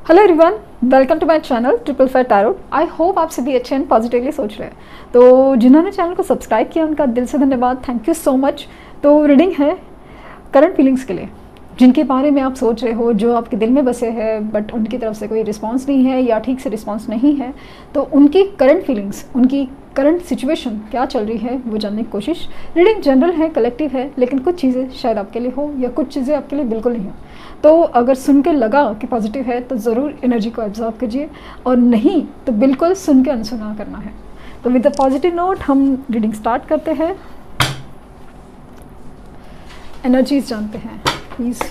Hello everyone, welcome to my channel triple five tarot. I hope आप सभी अच्छे and positively सोच रहे हैं। तो जिन्होंने चैनल को सब्सक्राइब किया उनका दिल से धन्यवाद, थैंक यू सो मच। तो रीडिंग है करंट फीलिंग्स के लिए, जिनके बारे में आप सोच रहे हो, जो आपके दिल में बसे हैं बट उनकी तरफ से कोई रिस्पांस नहीं है या ठीक से रिस्पांस नहीं है। तो उनकी करंट फीलिंग्स, उनकी करंट सिचुएशन क्या चल रही है वो जानने की कोशिश। रीडिंग जनरल है, कलेक्टिव है, लेकिन कुछ चीज़ें शायद आपके लिए हो या कुछ चीज़ें आपके लिए बिल्कुल नहीं हो। तो अगर सुन के लगा कि पॉजिटिव है तो ज़रूर एनर्जी को एब्जॉर्व कीजिए, और नहीं तो बिल्कुल सुन के अनसुना करना है। तो विद द पॉजिटिव नोट हम रीडिंग स्टार्ट करते हैं। एनर्जीज जानते हैं प्लीज़।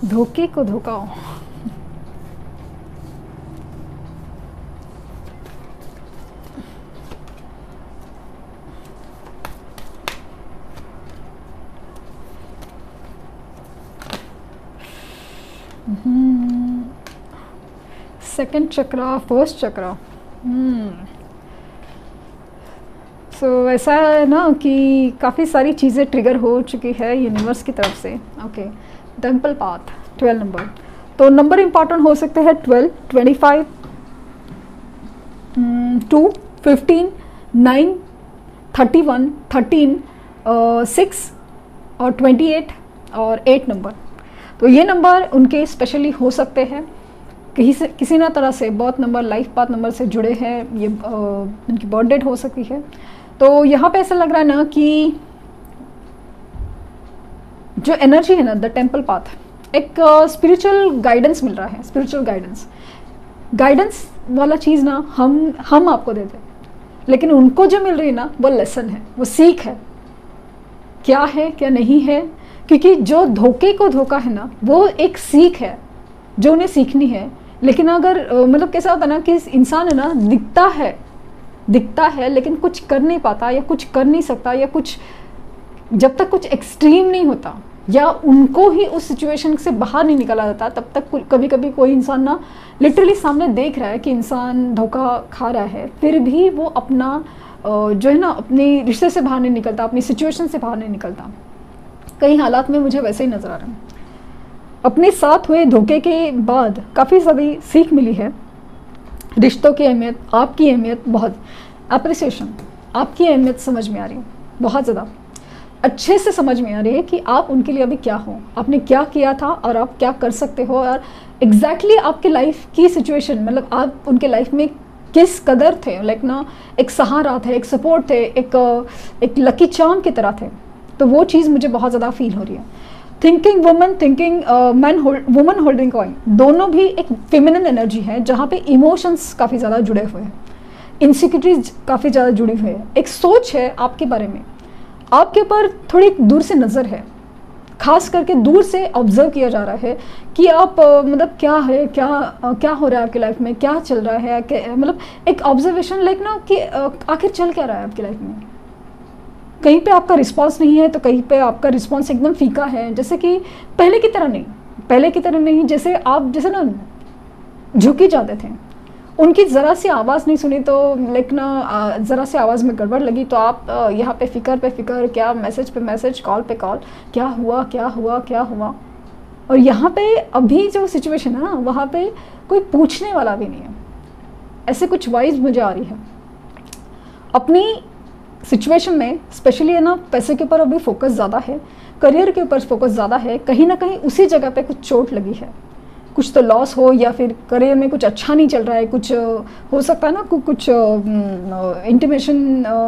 धोखे को धोखाओ। सेकंड चक्रा, फर्स्ट चक्रा। सो ऐसा है ना कि काफ़ी सारी चीज़ें ट्रिगर हो चुकी है यूनिवर्स की तरफ से। Okay, temple path 12 number. तो नंबर इम्पॉर्टेंट हो सकते हैं 12, 25, 2, 15, 9, 31, 13, 6 और 28 और 8 नंबर। तो ये नंबर उनके स्पेशली हो सकते हैं, कहीं से किसी ना तरह से बहुत नंबर लाइफ पाथ नंबर से जुड़े हैं। ये उनकी बर्थ डेट हो सकती है। तो यहाँ पे ऐसा लग रहा है ना कि जो एनर्जी है ना, द टेम्पल पाथ, एक स्पिरिचुअल गाइडेंस मिल रहा है। स्पिरिचुअल गाइडेंस वाला चीज़ ना हम आपको देते हैं, लेकिन उनको जो मिल रही है ना वो लेसन है, वो सीख है। क्या है क्या नहीं है, क्योंकि जो धोखे को धोखा है ना वो एक सीख है जो उन्हें सीखनी है। लेकिन अगर मतलब कैसा होता है ना कि इंसान है ना, दिखता है लेकिन कुछ कर नहीं पाता या कुछ कर नहीं सकता, या कुछ जब तक कुछ एक्सट्रीम नहीं होता या उनको ही उस सिचुएशन से बाहर नहीं निकाला जाता, तब तक कभी कभी कोई इंसान ना लिटरली सामने देख रहा है कि इंसान धोखा खा रहा है, फिर भी वो अपना जो है ना अपने रिश्ते से बाहर नहीं निकलता, अपनी सिचुएशन से बाहर नहीं निकलता। कई हालात में मुझे वैसे ही नज़र आ रहा है। अपने साथ हुए धोखे के बाद काफ़ी सारी सीख मिली है। रिश्तों की अहमियत, आपकी अहमियत, बहुत अप्रिसिएशन, आपकी अहमियत समझ में आ रही है, बहुत ज़्यादा अच्छे से समझ में आ रही है कि आप उनके लिए अभी क्या हो, आपने क्या किया था और आप क्या कर सकते हो, और एग्जैक्टली आपके लाइफ की सिचुएशन, मतलब आप उनके लाइफ में किस कदर थे, लाइक ना एक सहारा थे, एक सपोर्ट थे, एक लकी चार्म की तरह थे। तो वो चीज़ मुझे बहुत ज़्यादा फील हो रही है। Thinking woman, thinking man, woman holding coin, दोनों भी एक फेमिनिन एनर्जी है जहाँ पे इमोशंस काफ़ी ज़्यादा जुड़े हुए हैं, इनसिक्योरिटीज काफ़ी ज़्यादा जुड़ी हुई है। एक सोच है आपके बारे में, आपके ऊपर थोड़ी दूर से नज़र है, खास करके दूर से ऑब्जर्व किया जा रहा है कि आप मतलब क्या है, क्या हो रहा है आपकी लाइफ में, क्या चल रहा है, मतलब एक ऑब्जर्वेशन लाइक ना कि आखिर चल क्या रहा है आपकी लाइफ में। कहीं पे आपका रिस्पांस नहीं है तो कहीं पे आपका रिस्पांस एकदम फीका है, जैसे कि पहले की तरह नहीं, जैसे आप जैसे ना झुकी जाते थे। उनकी ज़रा सी आवाज़ नहीं सुनी तो लाइक ना ज़रा सी आवाज़ में गड़बड़ लगी तो आप यहाँ पे फ़िक्र, क्या मैसेज पे मैसेज, कॉल पे कॉल, क्या हुआ। और यहाँ पे अभी जो सिचुएशन है ना वहाँ पे कोई पूछने वाला भी नहीं है। ऐसे कुछ वाइज मुझे आ रही है। अपनी सिचुएशन में स्पेशली है ना, पैसे के ऊपर अभी फोकस ज़्यादा है, करियर के ऊपर फोकस ज़्यादा है। कहीं ना कहीं उसी जगह पे कुछ चोट लगी है, कुछ तो लॉस हो, या फिर करियर में कुछ अच्छा नहीं चल रहा है, कुछ हो सकता है ना कुछ इंटीमेशन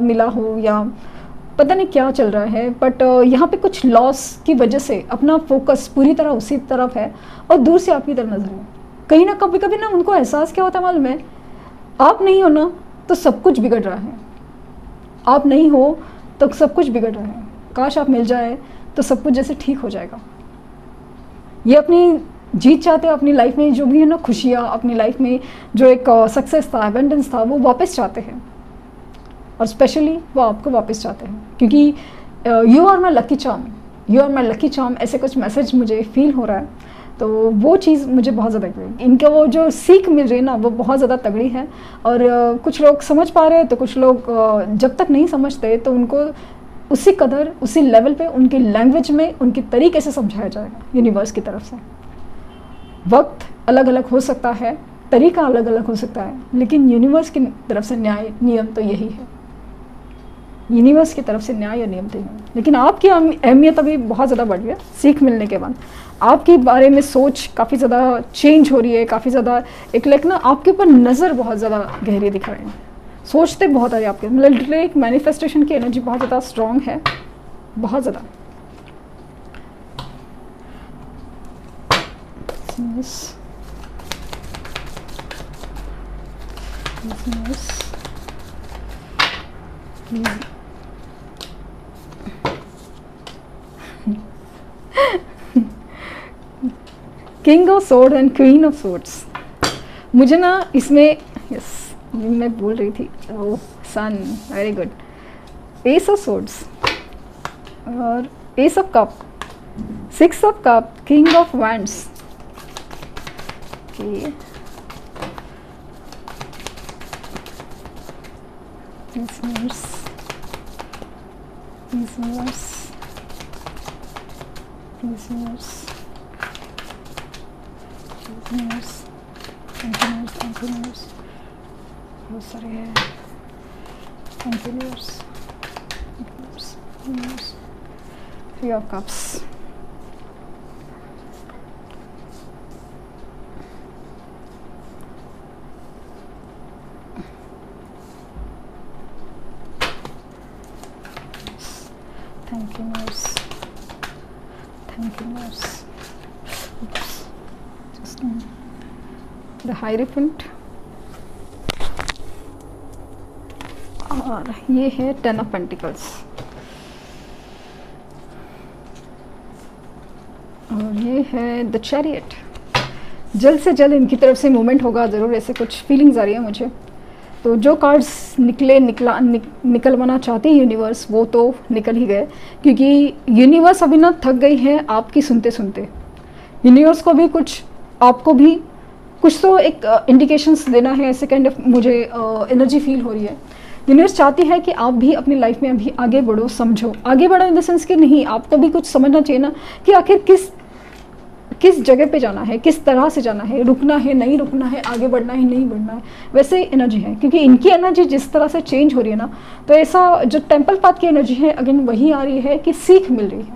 मिला हो या पता नहीं क्या चल रहा है। बट यहाँ पे कुछ लॉस की वजह से अपना फोकस पूरी तरह उसी तरफ है और दूर से आपकी तरफ नजर है। कहीं ना कभी ना उनको एहसास क्या होता है मालूम है, आप नहीं हो ना तो सब कुछ बिगड़ रहा है, आप नहीं हो तो सब कुछ बिगड़ रहा है। काश आप मिल जाए तो सब कुछ जैसे ठीक हो जाएगा। ये अपनी जीत चाहते हैं अपनी लाइफ में, जो भी है ना खुशियाँ, अपनी लाइफ में जो एक सक्सेस था, एबंडेंस था, वो वापस चाहते हैं। और स्पेशली वो आपको वापस चाहते हैं क्योंकि you are my lucky charm. You are my lucky charm, ऐसे कुछ मैसेज मुझे फील हो रहा है। तो वो चीज़ मुझे बहुत ज़्यादा, इनका वो जो सीख मिल रही है ना वो बहुत ज़्यादा तगड़ी है। और कुछ लोग समझ पा रहे हैं, तो कुछ लोग जब तक नहीं समझते तो उनको उसी कदर, उसी लेवल पे, उनकी लैंग्वेज में, उनके तरीके से समझाया जाएगा यूनिवर्स की तरफ से। वक्त अलग अलग हो सकता है, तरीका अलग अलग हो सकता है, लेकिन यूनिवर्स की तरफ से न्याय नियम तो यही है। यूनिवर्स की तरफ से न्याय और नियम तो यही है। लेकिन आपकी अहमियत अभी बहुत ज़्यादा बढ़ गई है सीख मिलने के बाद। आपके बारे में सोच काफ़ी ज़्यादा चेंज हो रही है, काफ़ी ज़्यादा एक लाइक ना आपके ऊपर नज़र बहुत ज़्यादा गहरी दिख रहे हैं, सोचते बहुत है आपके, मतलब लिटरली एक मैनिफेस्टेशन की एनर्जी बहुत ज़्यादा स्ट्रॉन्ग है, बहुत ज़्यादा। King of sword and queen of swords, मुझे ना इसमें यस मैं बोल रही थी, oh son, very good. Ace of swords और ace of cup, 6 of cup, king of wands, okay, listeners, listeners, listeners, listeners, continuous, continuous, बहुत सारे हैं, continuous, continuous, continuous, 3 of cups, thank you nurse, thank you nurse, oops, just the Hierophant, और ये है 10 of Pentacles, और ये है the chariot. जल्द से जल्द इनकी तरफ से मूवमेंट होगा ज़रूर, ऐसे कुछ फीलिंग्स आ रही है मुझे। तो जो कार्ड्स निकलवाना चाहती है यूनिवर्स वो तो निकल ही गए, क्योंकि यूनिवर्स अभी ना थक गई है आपकी सुनते सुनते। यूनिवर्स को भी कुछ, आपको भी कुछ तो एक इंडिकेशंस देना है, ऐसे काइंड ऑफ मुझे एनर्जी फील हो रही है। यूनिवर्स चाहती है कि आप भी अपनी लाइफ में अभी आगे बढ़ो, समझो, आगे बढ़ो इन द सेंस कि नहीं, आपको भी कुछ समझना चाहिए ना कि आखिर किस जगह पे जाना है, किस तरह से जाना है, रुकना है नहीं रुकना है, आगे बढ़ना है नहीं बढ़ना है, वैसे एनर्जी है। क्योंकि इनकी एनर्जी जिस तरह से चेंज हो रही है ना, तो ऐसा जो टेम्पल पाथ की एनर्जी है अगेन वही आ रही है कि सीख मिल रही है।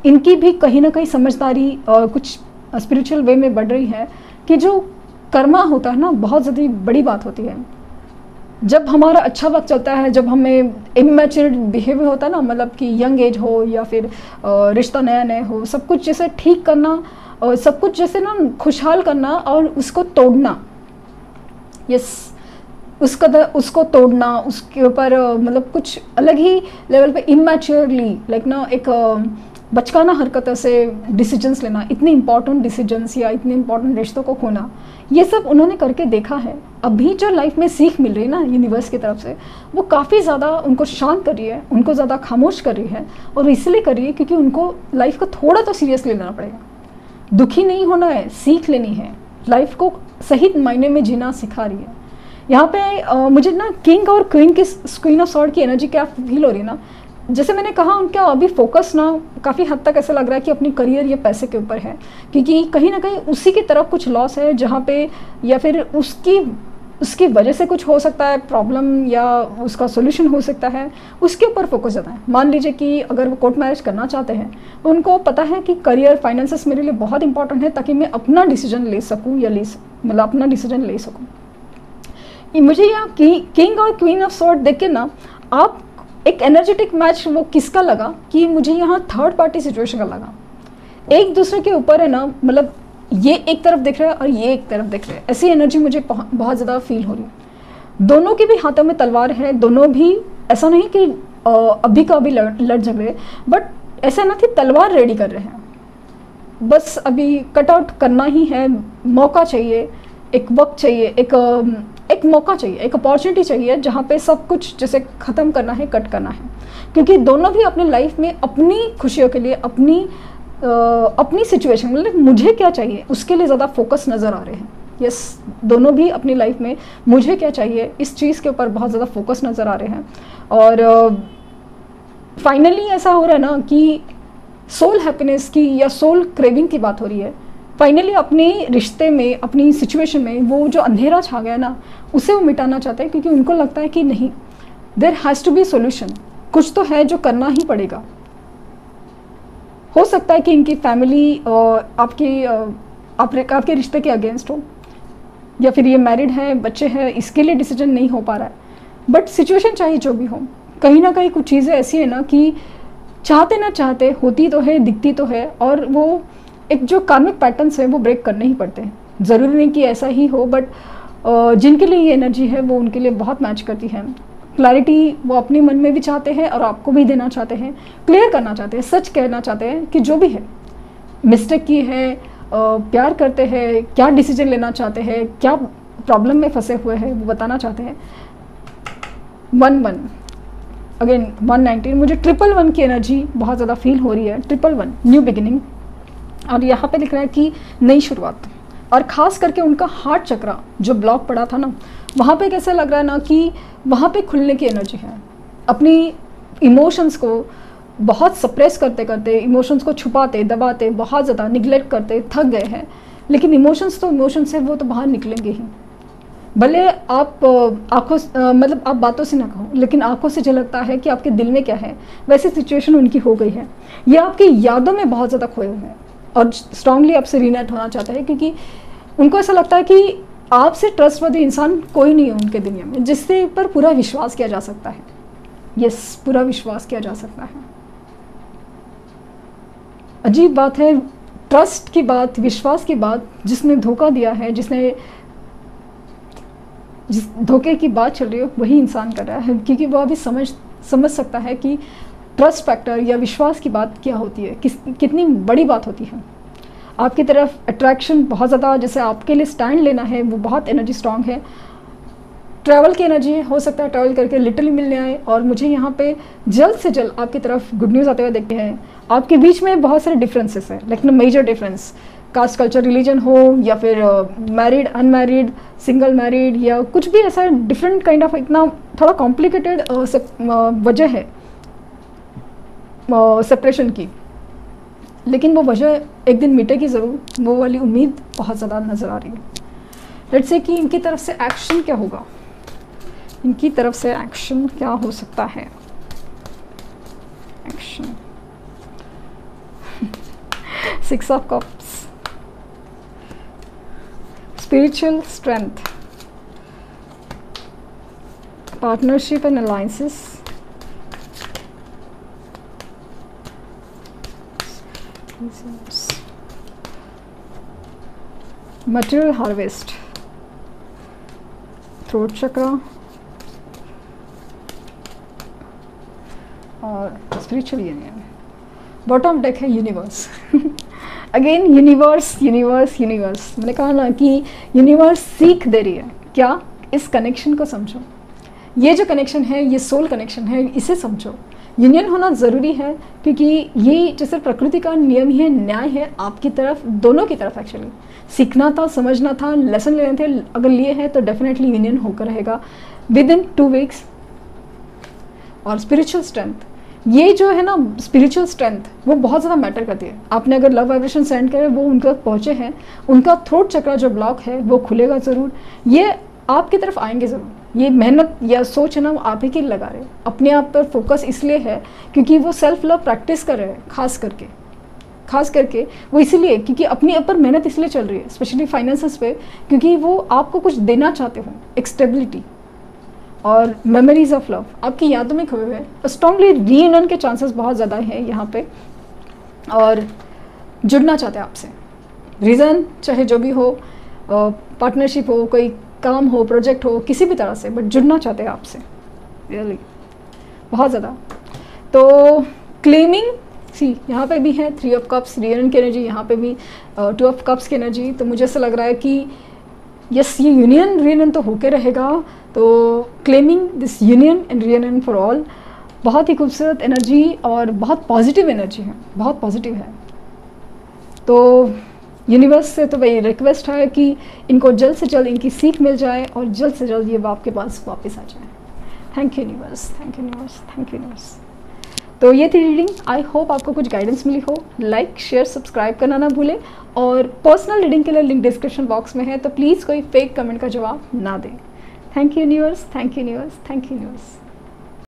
इनकी भी कहीं ना कहीं समझदारी कुछ स्पिरिचुअल वे में बढ़ रही है कि जो कर्मा होता है ना बहुत ज़्यादा बड़ी बात होती है। जब हमारा अच्छा वक्त चलता है, जब हमें इमेच्योर बिहेवियर होता है ना, मतलब कि यंग एज हो या फिर रिश्ता नया नया हो, सब कुछ जैसे ठीक करना और सब कुछ जैसे ना खुशहाल करना और उसको तोड़ना, यस उसको तोड़ना, उसके ऊपर मतलब कुछ अलग ही लेवल पे इमेच्योरली लाइक ना एक बचकाना हरकतों से डिसीजंस लेना, इतने इंपॉर्टेंट डिसीजंस या इतने इंपॉर्टेंट रिश्तों को खोना, ये सब उन्होंने करके देखा है। अभी जो लाइफ में सीख मिल रही है ना यूनिवर्स की तरफ से, वो काफ़ी ज़्यादा उनको शांत कर रही है, उनको ज़्यादा खामोश कर रही है। और इसलिए कर रही है क्योंकि उनको लाइफ को थोड़ा तो सीरियसली लेना पड़ेगा। दुखी नहीं होना है, सीख लेनी है, लाइफ को सही मायने में जीना सिखा रही है। यहाँ पे मुझे ना किंग और क्वीन ऑफ सॉर्ड की एनर्जी क्या फील हो रही है ना, जैसे मैंने कहा उनका अभी फोकस ना काफ़ी हद तक ऐसा लग रहा है कि अपनी करियर या पैसे के ऊपर है, क्योंकि कहीं ना कहीं उसी की तरफ कुछ लॉस है जहाँ पे, या फिर उसकी वजह से कुछ हो सकता है प्रॉब्लम या उसका सोल्यूशन हो सकता है, उसके ऊपर फोकस ज़्यादा है। मान लीजिए कि अगर वो कोर्ट मैरिज करना चाहते हैं, उनको पता है कि करियर फाइनेंसेस मेरे लिए बहुत इंपॉर्टेंट है ताकि मैं अपना डिसीजन ले सकूँ या मतलब अपना डिसीजन ले सकूँ। मुझे यहाँ किंग और क्वीन ऑफ सॉर्ड देख के ना आप एक एनर्जेटिक मैच वो किसका लगा कि मुझे यहाँ थर्ड पार्टी सिचुएशन का लगा। एक दूसरे के ऊपर है ना, मतलब ये एक तरफ दिख रहा है और ये एक तरफ दिख रहा है, ऐसी एनर्जी मुझे बहुत ज़्यादा फील हो रही है। दोनों के भी हाथों में तलवार है, दोनों भी ऐसा नहीं कि अभी का अभी लड़ झगड़े, बट ऐसा ना कि तलवार रेडी कर रहे हैं, बस अभी कट आउट करना ही है, मौका चाहिए, एक वक्त चाहिए, एक एक मौका चाहिए, एक अपॉर्चुनिटी चाहिए जहाँ पे सब कुछ जैसे ख़त्म करना है, कट करना है, क्योंकि दोनों भी अपनी लाइफ में अपनी खुशियों के लिए, अपनी सिचुएशन मतलब मुझे क्या चाहिए उसके लिए ज़्यादा फोकस नज़र आ रहे हैं। यस, दोनों भी अपनी लाइफ में मुझे क्या चाहिए इस चीज़ के ऊपर बहुत ज़्यादा फोकस नज़र आ रहे हैं। और फाइनली ऐसा हो रहा है ना कि सोल हैप्पीनेस की या सोल क्रेविंग की बात हो रही है। फाइनली अपने रिश्ते में, अपनी सिचुएशन में वो जो अंधेरा छा गया ना, उसे वो मिटाना चाहते हैं, क्योंकि उनको लगता है कि नहीं, there has to be solution, कुछ तो है जो करना ही पड़ेगा। हो सकता है कि इनकी फैमिली आपके रिश्ते के अगेंस्ट हो, या फिर ये मैरिड है, बच्चे हैं, इसके लिए डिसीजन नहीं हो पा रहा है। बट सिचुएशन चाहे जो भी हो, कहीं ना कहीं कुछ चीज़ें ऐसी है ना कि चाहते ना चाहते होती तो है, दिखती तो है, और वो एक जो कार्मिक पैटर्न्स है वो ब्रेक करने ही पड़ते हैं। ज़रूरी नहीं कि ऐसा ही हो, बट जिनके लिए ये एनर्जी है वो उनके लिए बहुत मैच करती है। क्लैरिटी वो अपने मन में भी चाहते हैं और आपको भी देना चाहते हैं, क्लियर करना चाहते हैं, सच कहना चाहते हैं कि जो भी है, मिस्टेक की है, प्यार करते हैं, क्या डिसीजन लेना चाहते हैं, क्या प्रॉब्लम में फंसे हुए हैं वो बताना चाहते हैं। 11 अगेन 119, मुझे 111 की एनर्जी बहुत ज़्यादा फील हो रही है। 111 न्यू बिगिनिंग, और यहाँ पे लिख रहा है कि नई शुरुआत, और ख़ास करके उनका हार्ट चक्रा जो ब्लॉक पड़ा था ना, वहाँ पे कैसे लग रहा है ना कि वहाँ पे खुलने की एनर्जी है। अपनी इमोशंस को बहुत सप्रेस करते करते, इमोशंस को छुपाते दबाते, बहुत ज़्यादा निगलेक्ट करते थक गए हैं, लेकिन इमोशंस तो इमोशंस है, वो तो बाहर निकलेंगे ही। भले आप आँखों मतलब आप बातों से ना कहो, लेकिन आँखों से झलकता है कि आपके दिल में क्या है। वैसी सिचुएशन उनकी हो गई है। ये आपकी यादों में बहुत ज़्यादा खोए हुए हैं और स्ट्रांगली आपसे रीनेट होना चाहता है, क्योंकि उनको ऐसा लगता है कि आपसे ट्रस्टवर्दी इंसान कोई नहीं है उनके दुनिया में जिससे पर पूरा विश्वास किया जा सकता है। यस, पूरा विश्वास किया जा सकता है। अजीब बात है, ट्रस्ट की बात, विश्वास की बात, जिसने धोखा दिया है, जिस धोखे की बात चल रही है वही इंसान कर रहा है, क्योंकि वो अभी समझ सकता है कि ट्रस्ट फैक्टर या विश्वास की बात क्या होती है, कितनी बड़ी बात होती है। आपकी तरफ अट्रैक्शन बहुत ज़्यादा, जैसे आपके लिए स्टैंड लेना है, वो बहुत एनर्जी स्ट्रांग है। ट्रैवल की एनर्जी है, हो सकता है ट्रैवल करके लिटरली मिलने आए, और मुझे यहाँ पे जल्द से जल्द आपकी तरफ गुड न्यूज़ आते हुए देखते हैं। आपके बीच में बहुत सारे डिफरेंसेस है, लेकिन major difference, caste, culture, religion हो, या फिर मैरिड, अनमैरिड, सिंगल, मैरिड, या कुछ भी ऐसा डिफरेंट काइंड ऑफ, इतना थोड़ा कॉम्प्लिकेटेड वजह है सेपरेशन की, लेकिन वो वजह एक दिन मिटेगी ज़रूर, वो वाली उम्मीद बहुत ज़्यादा नज़र आ रही है। लेट्स से कि इनकी तरफ से एक्शन क्या होगा, इनकी तरफ से एक्शन क्या हो सकता है। Action 6 of cups, spiritual strength, partnership and alliances, material harvest, throat chakra और स्पिरिचुअल यूनियन। बॉटम डेक है universe. Again universe universe universe, मैंने कहा ना कि यूनिवर्स सीख दे रही है क्या, इस कनेक्शन को समझो। ये जो कनेक्शन है ये सोल कनेक्शन है, इसे समझो। यूनियन होना ज़रूरी है, क्योंकि ये जैसे प्रकृति का नियम ही है, न्याय है आपकी तरफ, दोनों की तरफ। एक्चुअली सीखना था, समझना था, लेसन लेने थे, अगर लिए हैं तो डेफिनेटली यूनियन होकर रहेगा विद इन 2 वीक्स। और स्पिरिचुअल स्ट्रेंथ, ये जो है ना स्पिरिचुअल स्ट्रेंथ, वो बहुत ज़्यादा मैटर करती है। आपने अगर लव वाइब्रेशन सेंड करे, वो उनके तक पहुँचे हैं, उनका थ्रोट चक्रा जो ब्लॉक है वो खुलेगा ज़रूर, ये आपकी तरफ आएंगे ज़रूर। ये मेहनत या सोच है ना, वो आप ही के लगा रहे हैं। अपने आप पर फोकस इसलिए है क्योंकि वो सेल्फ लव प्रैक्टिस कर रहे हैं, खास करके वो इसीलिए, क्योंकि अपने ऊपर मेहनत इसलिए चल रही है, स्पेशली फाइनेंसेस पे, क्योंकि वो आपको कुछ देना चाहते हो, एक स्टेबिलिटी और मेमोरीज ऑफ लव आपकी यादों में खोए हुए हैं। स्ट्रांगली रीयूनियन के चांसेस बहुत ज़्यादा हैं यहाँ पे, और जुड़ना चाहते हैं आपसे। रीज़न चाहे जो भी हो, पार्टनरशिप हो, कोई काम हो, प्रोजेक्ट हो, किसी भी तरह से, बट जुड़ना चाहते हैं आपसे रियली बहुत ज़्यादा। तो क्लेमिंग सी यहाँ पे भी है 3 ऑफ कप्स, रीयूनियन की एनर्जी, यहाँ पे भी 2 ऑफ कप्स की एनर्जी। तो मुझे ऐसा लग रहा है कि यस ये यूनियन रीयूनियन तो होके रहेगा, तो claiming this union and reunion for all, बहुत ही खूबसूरत एनर्जी और बहुत पॉजिटिव एनर्जी है, बहुत पॉजिटिव है। तो यूनिवर्स से तो वही रिक्वेस्ट है कि इनको जल्द से जल्द इनकी सीख मिल जाए और जल्द से जल्द ये आपके पास वापस आ जाए। Thank you universe, thank you universe, thank you universe. तो ये थी रीडिंग, आई होप आपको कुछ गाइडेंस मिली हो। लाइक शेयर सब्सक्राइब करना ना भूलें, और पर्सनल रीडिंग के लिए लिंक डिस्क्रिप्शन बॉक्स में है, तो प्लीज़ कोई फेक कमेंट का जवाब ना दें। Thank you universe, thank you universe, thank you universe.